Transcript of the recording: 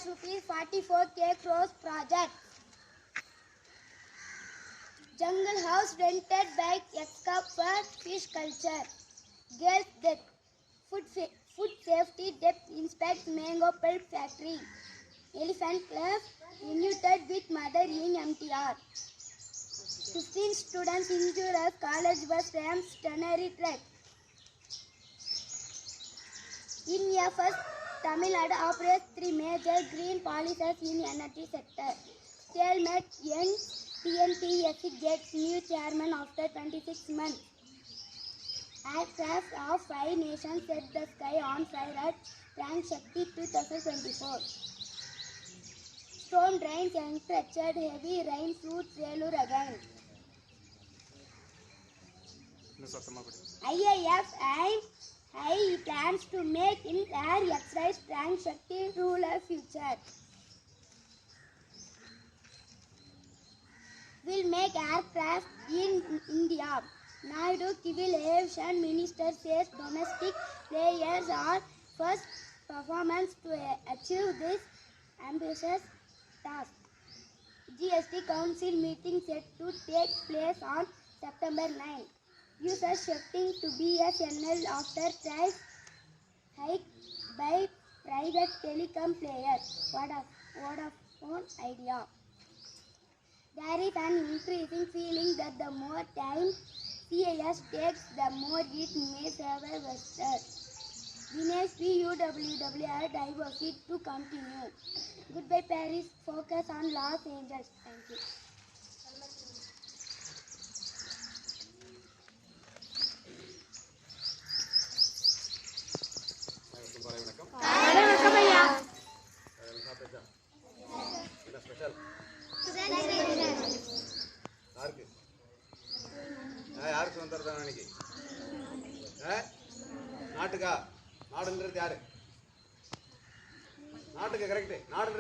rupees 44 crores project. Jungle house rented by Exca for fish culture. Girls death. Food safety depth inspects mango pulp factory. Elephant club united with mother in MTR. 15 students injured as college bus ramps Tannery track. In a first, Tamil Nadu operates 3 major green policies in energy sector. Stalemate ends. TNPSC gets new chairman after 26 months. Aircraft of 5 nations set the sky on fire at Prank Shakti 2024. Storm drains unstructured heavy rain floods Velur again. IIF aims high plans to make in air exercise Prank Shakti ruler future. Will make aircraft in India. Naidu Civil Aviation Minister says domestic players are first performance to achieve this ambitious task. GST Council meeting set to take place on September 9. Users shifting to BSNL after price hike by private telecom players. Vodafone Idea. There is an increasing feeling that the more time CIS takes, the more it may favor Western. Dinesh P. UWW diversity to continue. Goodbye Paris, focus on Los Angeles. Thank you. யாருக்கு சுதந்திரம் அன்னைக்கு நாட்டுக்கா நாடுன்றது யாரு நாட்டுக்கு correct நாடு